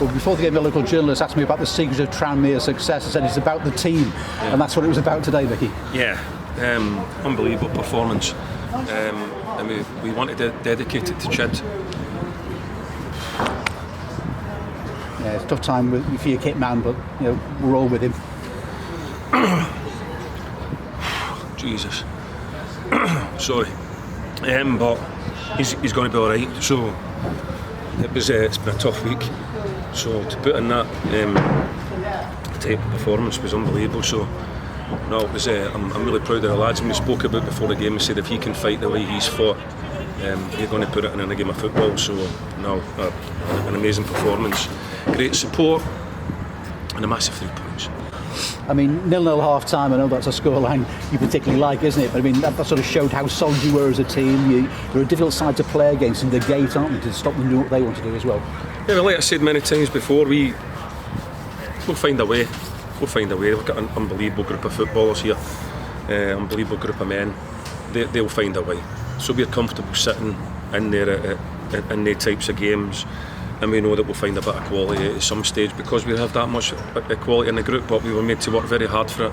Well, before the game, a local journalist asked me about the secret of Tranmere's success. I said it's about the team, and that's what it was about today, Micky. Yeah, unbelievable performance. And we wanted to dedicate it to Chid. Yeah, it's a tough time for your kit man, but we're all with him. Jesus. Sorry. But he's going to be all right. So it's been a tough week. So to put in that type of performance was unbelievable. So no, it was. I'm really proud of the lads. And we spoke about before the game. We said if he can fight the way he's fought, you're going to put it in a game of football. So no, an amazing performance, great support, and a massive 3 points. I mean, 0-0 half time, I know that's a scoreline you particularly like, isn't it? But I mean, that sort of showed how solid you were as a team. You're a difficult side to play against in the gate, aren't you, to stop them doing what they want to do as well? Yeah, well, like I said many times before, we'll find a way. We'll find a way. We've got an unbelievable group of footballers here, unbelievable group of men. They'll find a way. So we're comfortable sitting in there in their types of games. And we know that we'll find a bit of quality at some stage because we have that much quality in the group, but we were made to work very hard for it,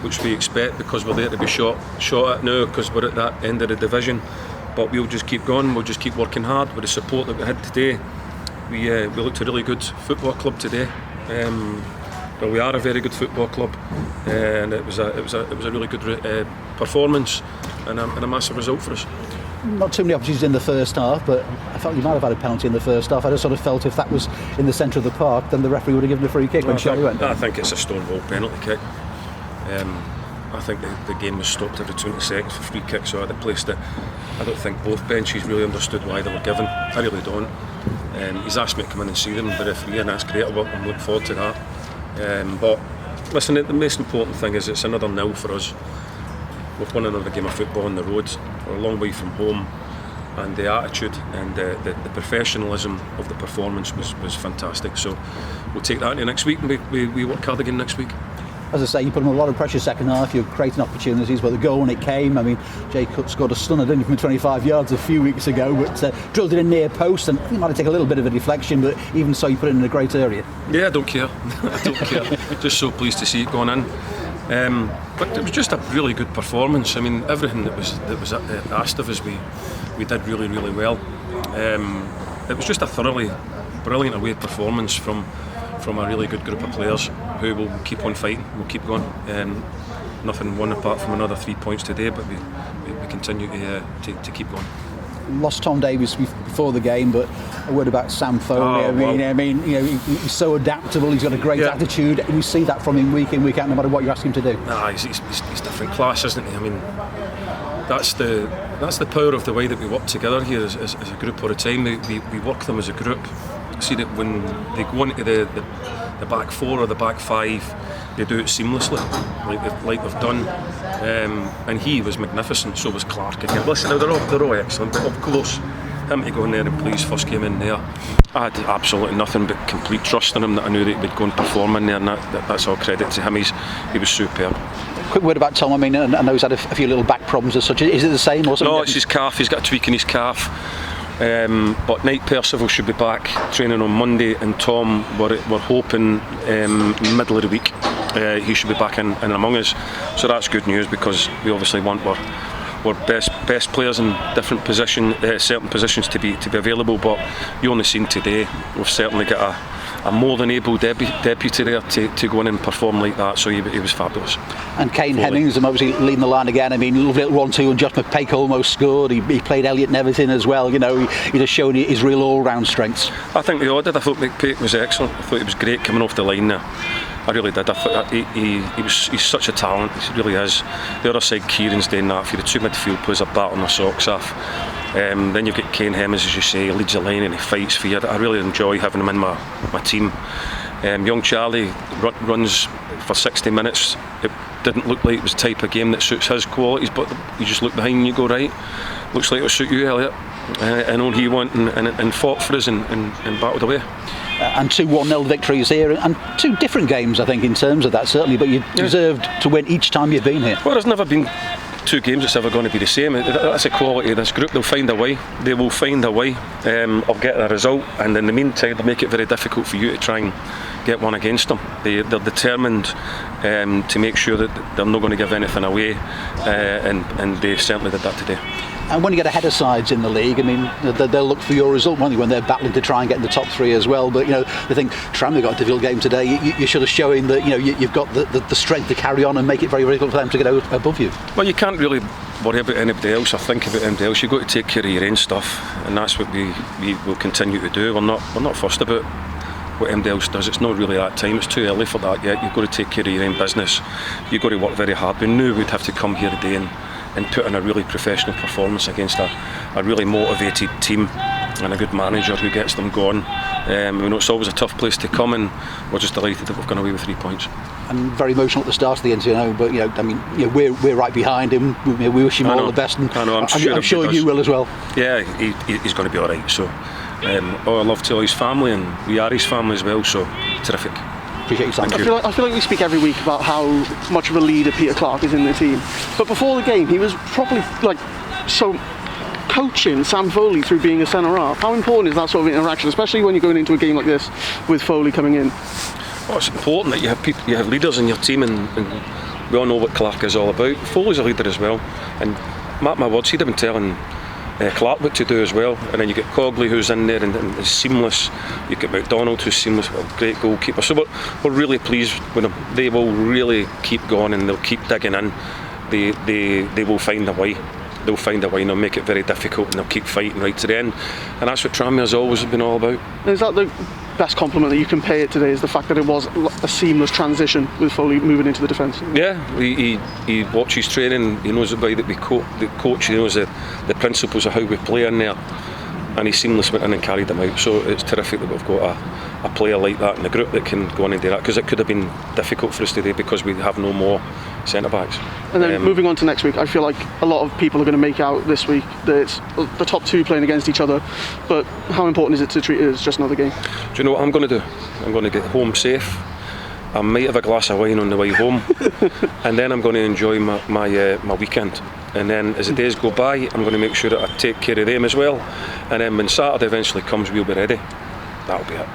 which we expect because we're there to be shot at now because we're at that end of the division. But we'll just keep going, we'll just keep working hard with the support that we had today. We looked a really good football club today. Well, we are a very good football club, and it was a really good performance and a massive result for us. Not too many opportunities in the first half, but I felt you might have had a penalty in the first half. I just sort of felt if that was in the centre of the park, then the referee would have given a free kick when Crawley went down. I think it's a stonewall penalty kick. I think the game was stopped every 20 seconds for free kicks, so I don't think both benches really understood why they were given. I really don't. He's asked me to come in and see them, the referee, and that's great. I'm looking forward to that. But listen, the most important thing is it's another nil for us. We've won another game of football on the road. We're a long way from home, and the attitude and the professionalism of the performance was fantastic. So we'll take that into next week, and we work hard again next week. As I say, you put on a lot of pressure second half. You're creating opportunities, but the goal when it came, I mean, Jay Cook scored a stunner, didn't he, from 25 yards a few weeks ago, but drilled it in near post, and he might have taken a little bit of a deflection, but even so, you put it in a great area. Yeah, I don't care. I don't care. Just so pleased to see it going in. But it was just a really good performance. I mean, everything that was asked of us, we did really, really well. It was just a thoroughly brilliant away performance from a really good group of players who will keep on fighting. We'll keep going. Nothing won apart from another 3 points today, but we continue to keep going. Lost Tom Davies before the game, but a word about Sam Foley. I mean, he's so adaptable. He's got a great attitude. We see that from him week in, week out, no matter what you ask him to do. He's different class, isn't he? I mean, that's the power of the way that we work together here as a group all the time. We work them as a group. See that when they go into the back four or the back five, they do it seamlessly, like they've done. And he was magnificent. So was Clark again. Listen, they're all excellent. But of course, him to go in there and play his first game in there, I had absolutely nothing but complete trust in him that I knew that he would go and perform in there, and that's all credit to him. He was superb. Quick word about Tom. I mean, I know he's had a few little back problems as such. Is it the same or something? No, it's his calf. He's got a tweak in his calf. But Knight Percival should be back training on Monday, and Tom, we're hoping middle of the week he should be back in among us. So that's good news because we obviously want our best players in different certain positions to be available. But you only seen today, we've certainly got a more than able deputy there to go in and perform like that, so he was fabulous. And Kane Hemmings, I'm obviously leading the line again. I mean, lovely little 1-2, and Josh McPake almost scored. He played Elliot Neverton as well. He just showed his real all-round strengths. I think they all did. I thought McPake was excellent. I thought he was great coming off the line there. I really did. I thought he's such a talent. He really is. The other side, Kieran's doing that. For the two midfield players are battling their socks off. Then you've got Kane Hemmings, as you say, he leads the line and he fights for you. I really enjoy having him in my team. Young Charlie runs for 60 minutes. It didn't look like it was the type of game that suits his qualities, but you just look behind and you go, right, looks like it'll suit you, Elliot. And on he went and fought for us and battled away. And 2 1-0 victories here, and 2 different games, I think, in terms of that, certainly, but you deserved to win each time you've been here. Well, there's never been 2 games it's ever going to be the same. That's the quality of this group. They'll find a way. They will find a way of getting a result, and in the meantime they'll make it very difficult for you to try and get one against them. They're determined to make sure that they're not going to give anything away, and they certainly did that today. And when you get ahead of sides in the league, I mean, they'll look for your result, won't they, when they're battling to try and get in the top 3 as well. But, they think Tranmere got a difficult game today. You're sort of showing that, you've got the strength to carry on and make it very, very difficult for them to get above you. Well, you can't really worry about anybody else or think about anybody else. You've got to take care of your own stuff, and that's what we will continue to do. We're not fussed about what anybody else does. It's not really that time. It's too early for that yet. You've got to take care of your own business. You've got to work very hard. We knew we'd have to come here today and put in a really professional performance against a really motivated team and a good manager who gets them going. We know it's always a tough place to come, and we're just delighted that we've gone away with 3 points. And very emotional at the start of the end, but we're right behind him. We wish him all the best, and I'm sure you will as well. Yeah, he's going to be all right. So, all our love to all his family, and we are his family as well. So, terrific. Appreciate your time. I feel like we speak every week about how much of a leader Peter Clarke is in the team, but before the game he was probably coaching Sam Foley through being a centre half. How important is that sort of interaction, especially when you're going into a game like this with Foley coming in? Well, it's important that you have people, you have leaders in your team, and we all know what Clarke is all about. Foley's a leader as well, and mark my words, he'd have been telling Clarke what to do as well. And then you get Crawley, who's in there and is seamless. You get McDonald, who's seamless, a great goalkeeper. So we're really pleased with them. They will really keep going, and they'll keep digging in. They will find a way. They'll find a way, and they'll make it very difficult, and they'll keep fighting right to the end. And that's what Tranmere's always been all about. And is that the best compliment that you can pay it today, is the fact that it was a seamless transition with Foley moving into the defence? Yeah, he watches training, he knows the way that we coach, he knows the principles of how we play in there, and he seamlessly went in and carried them out. So it's terrific that we've got a player like that in the group that can go on and do that, because it could have been difficult for us today because we have no more centre backs. And then moving on to next week, I feel like a lot of people are going to make out this week that it's the top 2 playing against each other, but how important is it to treat it as just another game? Do you know what I'm going to do? I'm going to get home safe. I might have a glass of wine on the way home, and then I'm going to enjoy my weekend. And then as the days go by, I'm going to make sure that I take care of them as well. And then when Saturday eventually comes, we'll be ready. That'll be it.